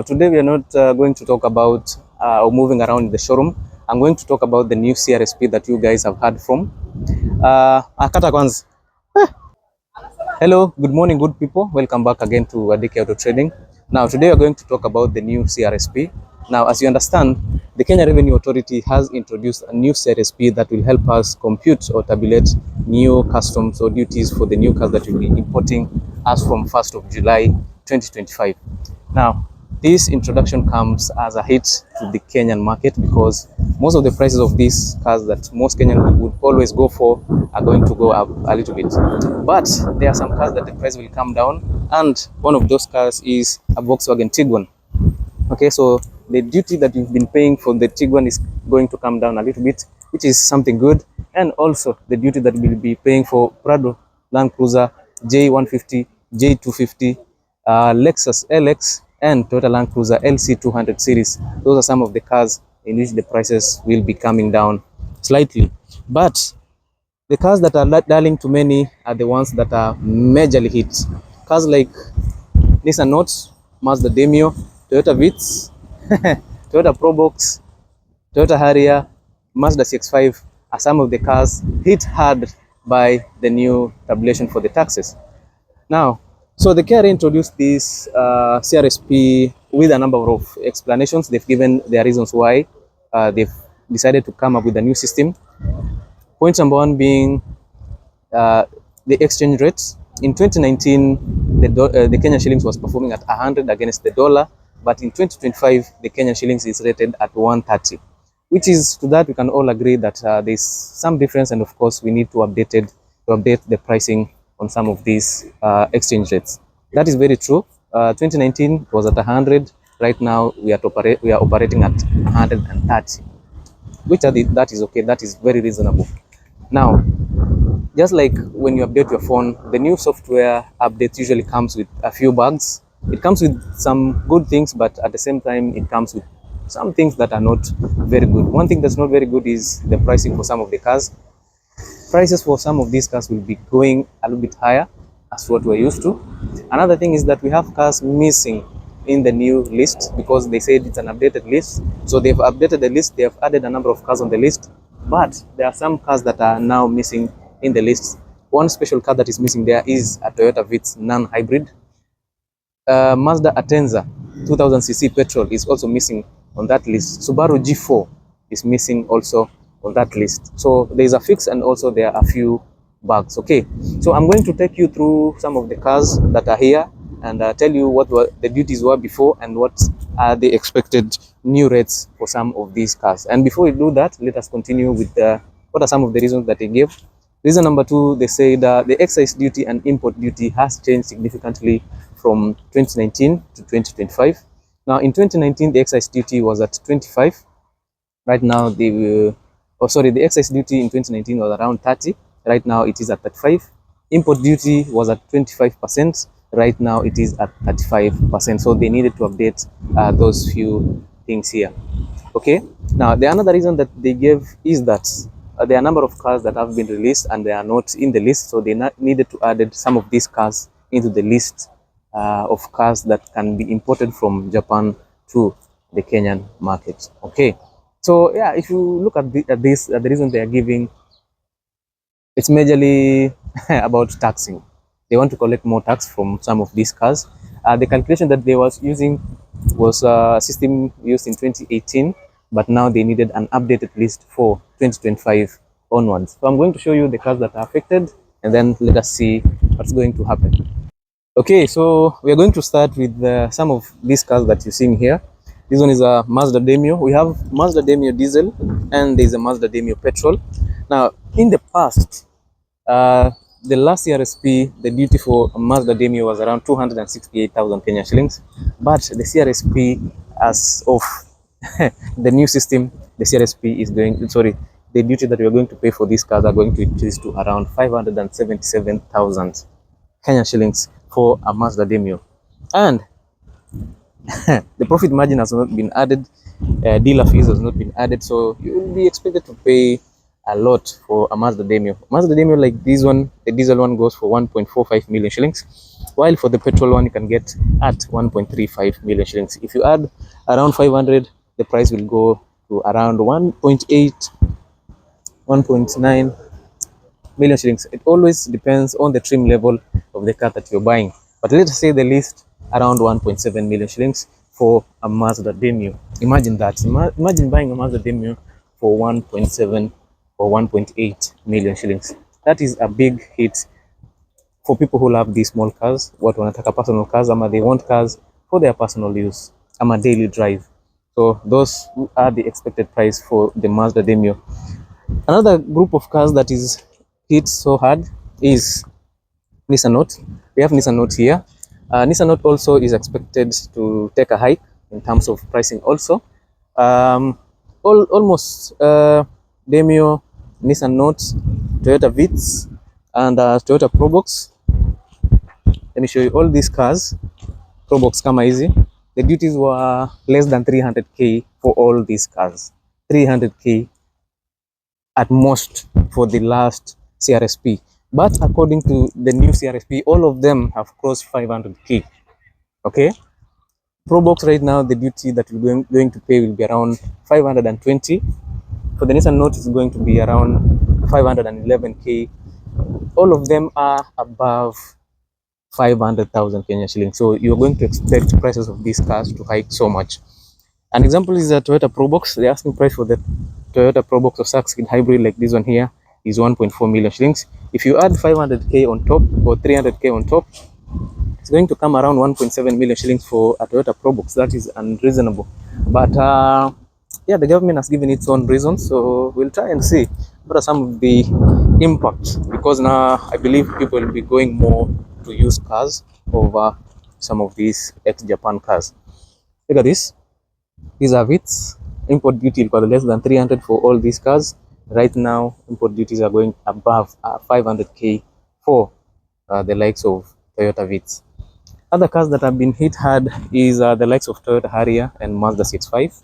Today we are not going to talk about or moving around the showroom. I'm going to talk about the new Crsp that you guys have heard from. Akata kwanza. Hello, good morning, good people. Welcome back again to Adiki Auto Trading. Now, today we're going to talk about the new Crsp. Now, as you understand, the Kenya Revenue Authority has introduced a new Crsp that will help us compute or tabulate new customs or duties for the new cars that we'll be importing as from 1st of July 2025. Now, this introduction comes as a hit to the Kenyan market because most of the prices of these cars that most Kenyans would always go for are going to go up a little bit. But there are some cars that the price will come down, and one of those cars is a Volkswagen Tiguan. Okay, so the duty that you've been paying for the Tiguan is going to come down a little bit, which is something good. And also the duty that we'll be paying for Prado, Land Cruiser, J150, J250, Lexus LX, and Toyota Land Cruiser LC200 series. Those are some of the cars in which the prices will be coming down slightly. But the cars that are darling to many are the ones that are majorly hit. Cars like Nissan Note, Mazda Demio, Toyota Vitz, Toyota Probox, Toyota Harrier, Mazda CX-5 are some of the cars hit hard by the new tabulation for the taxes. Now, so the KRA introduced this CRSP with a number of explanations. They've given their reasons why they've decided to come up with a new system. Point number one being the exchange rates. In 2019, the Kenyan shillings was performing at 100 against the dollar, but in 2025, the Kenyan shillings is rated at 130, which is, to that we can all agree that there's some difference, and of course we need to update the pricing on some of these exchange rates. That is very true. 2019 was at 100. Right now we are operating at 130, which that is okay. That is very reasonable. Now, just like when you update your phone, the new software update usually comes with a few bugs. It comes with some good things, but at the same time, it comes with some things that are not very good. One thing that's not very good is the pricing for some of the cars. Prices for some of these cars will be going a little bit higher as what we're used to. Another thing is that we have cars missing in the new list because they said it's an updated list. So they've updated the list, they have added a number of cars on the list, but there are some cars that are now missing in the list. One special car that is missing there is a Toyota Vitz non-hybrid. Mazda Atenza 2000cc petrol is also missing on that list. Subaru G4 is missing also on that list. So there is a fix, and also there are a few bugs. Okay, so I'm going to take you through some of the cars that are here and tell you what the duties were before and what are the expected new rates for some of these cars. And before we do that, let us continue with what are some of the reasons that they gave. Reason number two, they say that the excise duty and import duty has changed significantly from 2019 to 2025. Now, in 2019, the excise duty was at 25. Right now, the excise duty in 2019 was around 30. Right now, it is at 35. Import duty was at 25%. Right now, it is at 35%. So they needed to update those few things here. Okay. Now, the another reason that they gave is that there are a number of cars that have been released and they are not in the list. So they needed to add some of these cars into the list of cars that can be imported from Japan to the Kenyan market. Okay. So yeah, if you look at the reason they are giving, it's majorly about taxing. They want to collect more tax from some of these cars. The calculation that they was using was a system used in 2018, but now they needed an updated list for 2025 onwards. So I'm going to show you the cars that are affected, and then let us see what's going to happen. Okay, so we are going to start with some of these cars that you're seeing here. This one is a Mazda Demio. We have Mazda Demio diesel and there's a Mazda Demio petrol. Now, in the past, the last CRSP, the duty for a Mazda Demio was around 268,000 Kenya shillings. But the CRSP, as of the new system, the CRSP is the duty that we are going to pay for these cars are going to increase to around 577,000 Kenya shillings for a Mazda Demio. And the profit margin has not been added, dealer fees has not been added, so you will be expected to pay a lot for a Mazda Demio. Mazda Demio like this one, the diesel one goes for 1.45 million shillings, while for the petrol one you can get at 1.35 million shillings. If you add around 500, the price will go to around 1.8, 1.9 million shillings. It always depends on the trim level of the car that you're buying. But let's say the list around 1.7 million shillings for a Mazda Demio. Imagine that. Imagine buying a Mazda Demio for 1.7 or 1.8 million shillings. That is a big hit for people who love these small cars. What wanataka personal cars, ama they want cars for their personal use, ama daily drive. So those are the expected price for the Mazda Demio. Another group of cars that is hit so hard is Nissan Note. We have Nissan Note here. Nissan Note also is expected to take a hike in terms of pricing also. Almost Demio, Nissan Note, Toyota Vitz, and Toyota Probox. Let me show you all these cars. Probox kama easy. The duties were less than 300k for all these cars. 300k at most for the last Crsp. But according to the new Crsp, all of them have crossed 500k. Okay. Probox right now, the duty that we're going to pay will be around 520. For the Nissan Note, it's going to be around 511k. All of them are above 500,000 Kenya shillings. So you're going to expect prices of these cars to hike so much. An example is the Toyota Probox. The asking price for the Toyota Probox or Succeed hybrid like this one here is 1.4 million shillings. If you add 500k on top or 300k on top, it's going to come around 1.7 million shillings for a Toyota Probox. That is unreasonable. But yeah, the government has given its own reasons, so we'll try and see what are some of the impacts, because now I believe people will be going more to use cars over some of these ex-Japan cars. Look at this. These are Vitz. Import duty will be less than 300 for all these cars. Right now, import duties are going above 500k for the likes of Toyota Vitz. Other cars that have been hit hard is the likes of Toyota Harrier and Mazda CX-5.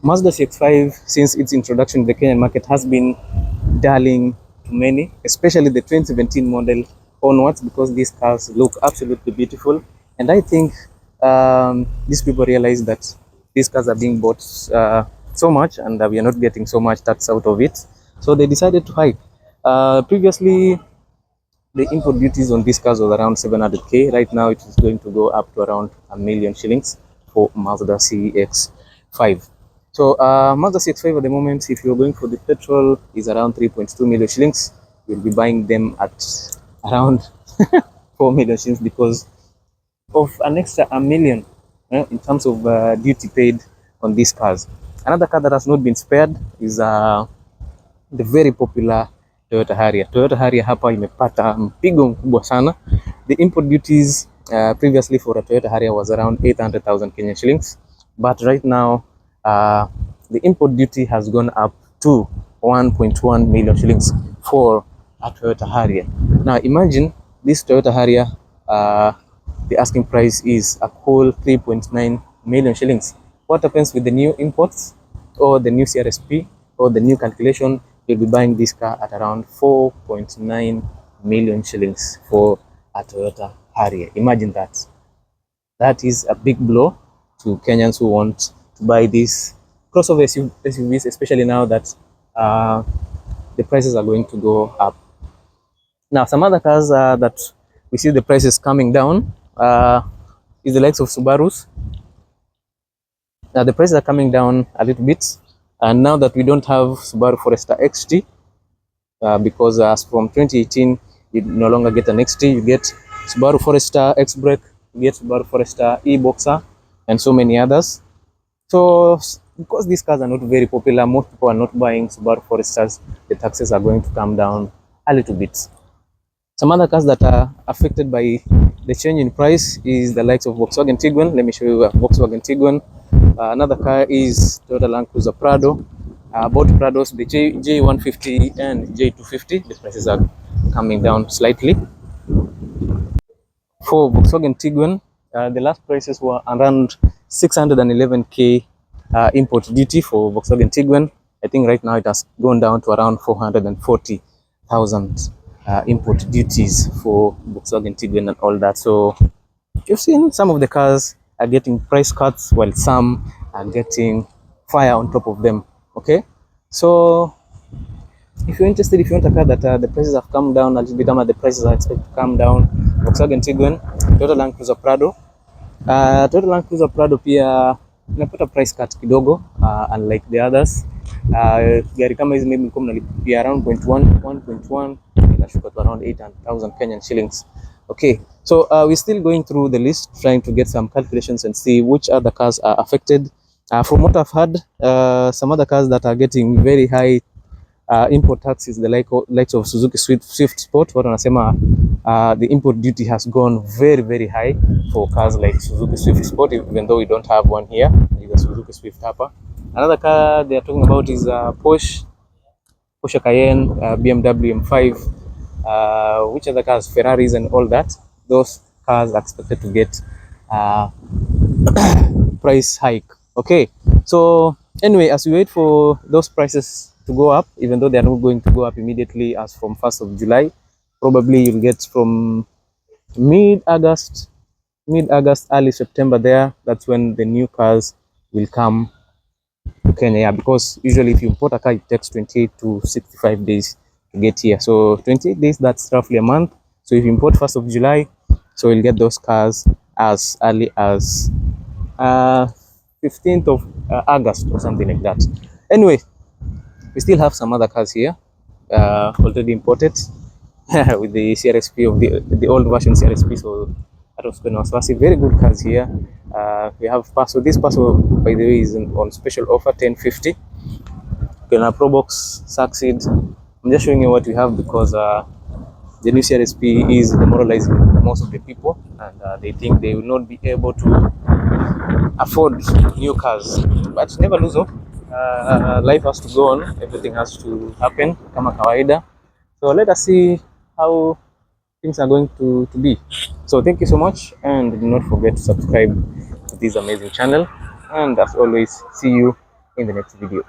Mazda CX-5, since its introduction to the Kenyan market, has been darling to many, especially the 2017 model onwards, because these cars look absolutely beautiful. And I think these people realize that these cars are being bought so much, and we are not getting so much tax out of it. So they decided to hike. Previously, the import duties on these cars was around 700k. Right now, it is going to go up to around 1 million shillings for Mazda CX-5. So Mazda CX-5 at the moment, if you're going for the petrol, is around 3.2 million shillings. You'll be buying them at around 4 million shillings because of an extra 1 million in terms of duty paid on these cars. Another car that has not been spared is the very popular Toyota Harrier. Toyota Harrier hapa imepata mpigo mkubwa sana. The import duties previously for a Toyota Harrier was around 800,000 Kenyan shillings, but right now the import duty has gone up to 1.1 million shillings for a Toyota Harrier. Now imagine this Toyota Harrier, the asking price is a cool 3.9 million shillings. What happens with the new imports or the new Crsp or the new calculation? You'll be buying this car at around 4.9 million shillings for a Toyota Harrier. Imagine that. That is a big blow to Kenyans who want to buy these crossover SUVs, especially now that the prices are going to go up. Now, some other cars that we see the prices coming down is the likes of Subarus. Now, the prices are coming down a little bit. And now that we don't have Subaru Forester XT, because as from 2018, you no longer get an XT, you get Subaru Forester X-Brake, you get Subaru Forester E-Boxer, and so many others. So, because these cars are not very popular, most people are not buying Subaru Foresters, the taxes are going to come down a little bit. Some other cars that are affected by the change in price is the likes of Volkswagen Tiguan. Let me show you a Volkswagen Tiguan. Another car is Toyota Land Cruiser Prado. Both Prados, the J150 and J250, the prices are coming down slightly. For Volkswagen Tiguan, the last prices were around 611k import duty for Volkswagen Tiguan. I think right now it has gone down to around 440,000 import duties for Volkswagen Tiguan and all that. So you've seen some of the cars are getting price cuts while some are getting fire on top of them. Okay, so if you're interested, if you want a car that the prices have come down a little bit, the prices are expected to come down, Volkswagen Tiguan, Toyota Land Cruiser Prado. Toyota Land Cruiser Prado pia inapata price cut kidogo, unlike the others. Gari kama hizi maybe mlikuwa mnalipia around 1.1 inashuka to around 800,000 Kenyan shillings. Okay, so we're still going through the list, trying to get some calculations and see which other cars are affected. From what I've heard, some other cars that are getting very high import taxes, the likes of Suzuki Swift Sport. What wanasema the import duty has gone very high for cars like Suzuki Swift Sport, even though we don't have one here. It's a Suzuki Swift hapa. Another car they are talking about is Porsche Cayenne, BMW M5, which other cars, Ferraris and all that. Those cars are expected to get price hike. Okay, so anyway, as we wait for those prices to go up, even though they are not going to go up immediately as from 1st of July, probably you'll get from mid-August, early September there. That's when the new cars will come to Kenya, because usually if you import a car, it takes 28 to 65 days to get here. So 28 days, that's roughly a month. So if you import 1st of July, so you'll get those cars as early as 15th of August or something like that. Anyway, we still have some other cars here already imported with the Crsp of the old version Crsp. So that was going to very good cars here. We have Paso. This Paso, by the way, is on special offer, 1050. Gonna Probox Succeed. I'm just showing you what we have because the new Crsp is demoralizing most of the people, and they think they will not be able to afford new cars. But never lose hope. Life has to go on. Everything has to happen kama kawaida. So let us see how things are going to be. So thank you so much, and do not forget to subscribe to this amazing channel, and as always, see you in the next video.